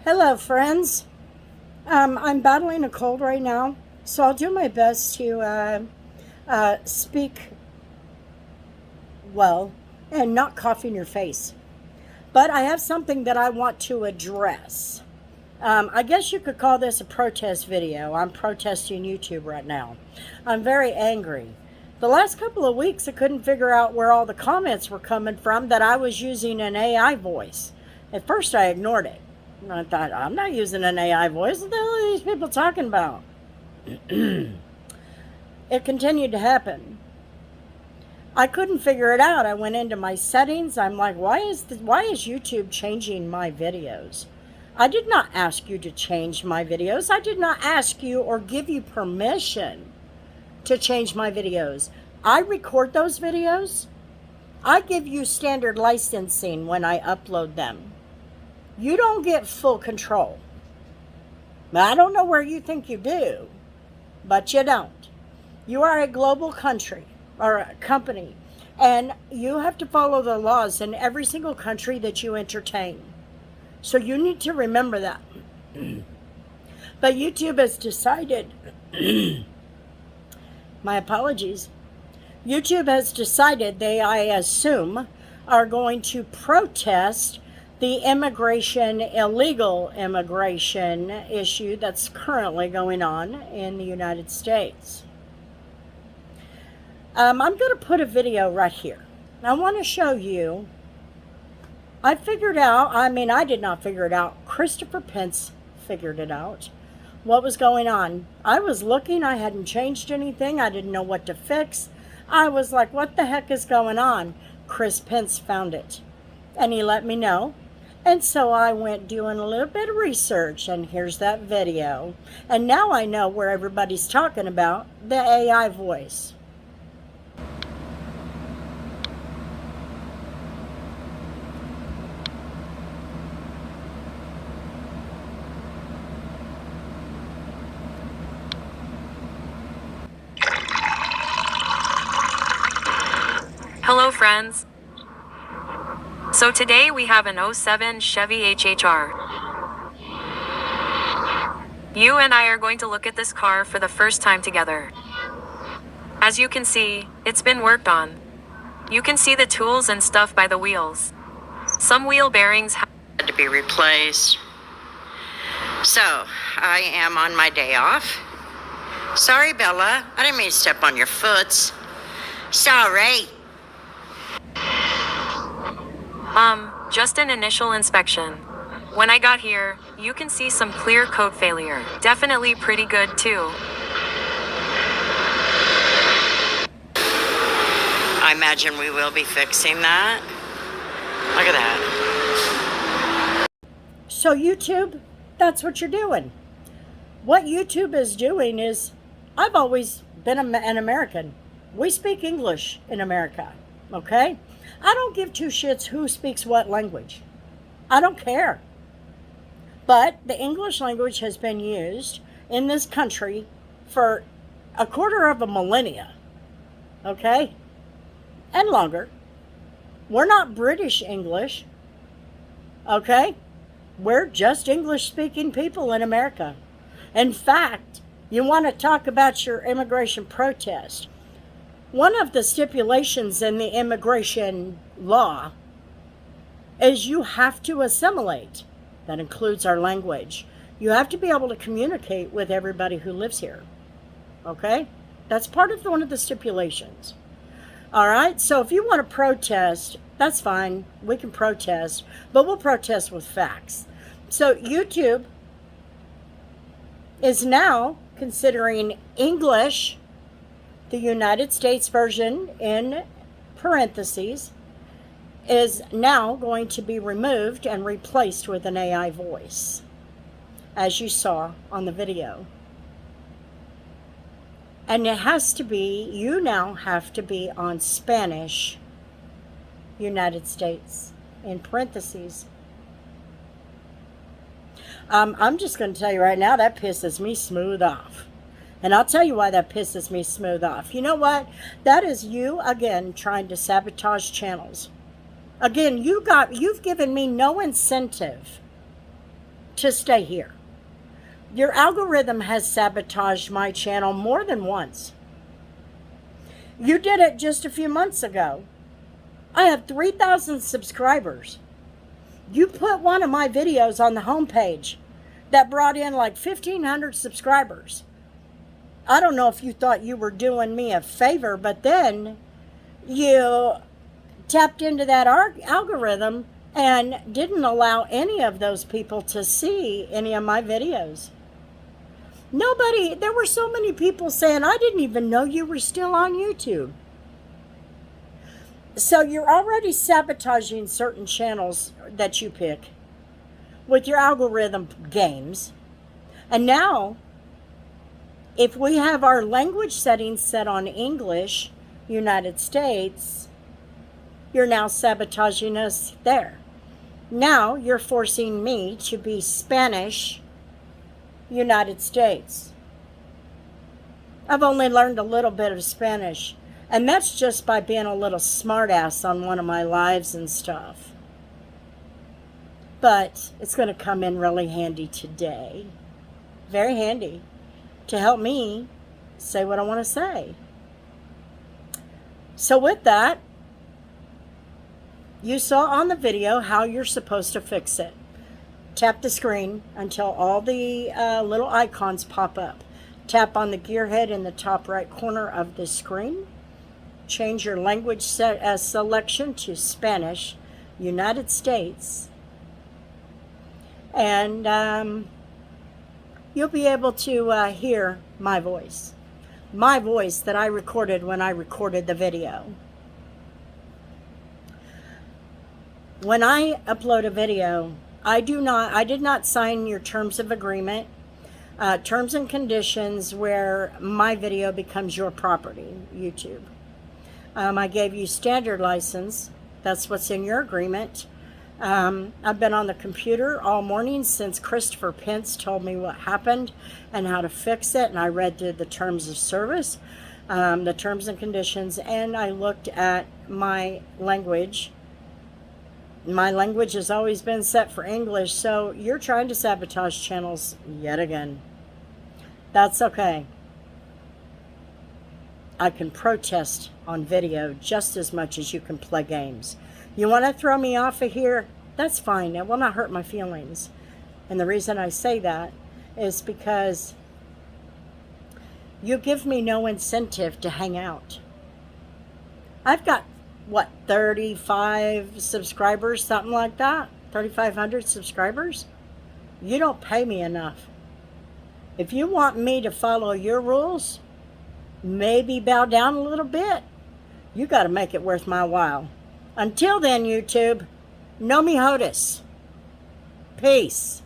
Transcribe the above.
Hello, friends. I'm battling a cold right now, so I'll do my best to speak well and not cough in your face. But I have something that I want to address. I guess you could call this a protest video. I'm protesting YouTube right now. I'm very angry. The last couple of weeks, I couldn't figure out where all the comments were coming from that I was using an AI voice. At first, I ignored it. I thought, I'm not using an AI voice. What the hell are these people talking about? It continued to happen. I couldn't figure it out. I went into my settings. I'm like, why is YouTube changing my videos? I did not ask you to change my videos. I did not ask you or give you permission to change my videos. I record those videos. I give you standard licensing when I upload them. You don't get full control. I don't know where you think you do, but you don't. You are a global country or a company, and you have to follow the laws in every single country that you entertain. So you need to remember that. But YouTube has decided, my apologies, YouTube has decided they, I assume, are going to protest the illegal immigration issue that's currently going on in the United States. I'm going to put a video right here. I want to show you, I did not figure it out. Christopher Pence figured it out. What was going on? I was looking, I hadn't changed anything. I didn't know what to fix. I was like, what the heck is going on? Chris Pence found it, and he let me know. And so I went doing a little bit of research, and here's that video. And now I know where everybody's talking about the AI voice. Hello, friends. So today we have an '07 Chevy HHR. You and I are going to look at this car for the first time together. As you can see, it's been worked on. You can see the tools and stuff by the wheels. Some wheel bearings had to be replaced. So, I am on my day off. Sorry, Bella. I didn't mean to step on your foot. Sorry. Just an initial inspection. When I got here, you can see some clear code failure. Definitely pretty good too. I imagine we will be fixing that. Look at that. So YouTube, that's what you're doing. What YouTube is doing is, I've always been an American. We speak English in America, okay? I don't give two shits who speaks what language. I don't care. But the English language has been used in this country for a quarter of a millennia, okay? And longer. We're not British English, okay? We're just English-speaking people in America. In fact, you want to talk about your immigration protest. One of the stipulations in the immigration law is you have to assimilate. That includes our language. You have to be able to communicate with everybody who lives here. Okay? That's part of one of the stipulations. All right? So if you want to protest, that's fine. We can protest, but we'll protest with facts. So YouTube is now considering English, the United States version in parentheses, is now going to be removed and replaced with an AI voice, as you saw on the video. And it has to be, you now have to be on Spanish, United States, in parentheses. I'm just going to tell you right now, that pisses me smooth off. And I'll tell you why that pisses me smooth off. You know what? That is you, again, trying to sabotage channels. Again, you've given me no incentive to stay here. Your algorithm has sabotaged my channel more than once. You did it just a few months ago. I have 3,000 subscribers. You put one of my videos on the homepage that brought in like 1,500 subscribers. I don't know if you thought you were doing me a favor, but then you tapped into that algorithm and didn't allow any of those people to see any of my videos. There were so many people saying, I didn't even know you were still on YouTube. So you're already sabotaging certain channels that you pick with your algorithm games. And now, if we have our language settings set on English, United States, you're now sabotaging us there. Now you're forcing me to be Spanish, United States. I've only learned a little bit of Spanish, and that's just by being a little smartass on one of my lives and stuff. But it's going to come in really handy today. Very handy to help me say what I want to say. So with that, you saw on the video how you're supposed to fix it. Tap the screen until all the little icons pop up. Tap on the gear head in the top right corner of the screen. Change your language selection to Spanish, United States. And you'll be able to hear my voice. My voice that I recorded when I recorded the video. When I upload a video, I did not sign your terms of agreement, terms and conditions where my video becomes your property, YouTube. I gave you standard license. That's what's in your agreement. I've been on the computer all morning since Christopher Pence told me what happened and how to fix it. And I read through the terms of service, the terms and conditions, and I looked at my language. My language has always been set for English, so you're trying to sabotage channels yet again. That's okay. I can protest on video just as much as you can play games. You want to throw me off of here? That's fine. It will not hurt my feelings. And the reason I say that is because you give me no incentive to hang out. I've got, 35 subscribers, something like that? 3,500 subscribers? You don't pay me enough. If you want me to follow your rules, maybe bow down a little bit, you got to make it worth my while. Until then, YouTube, no me hodis. Peace.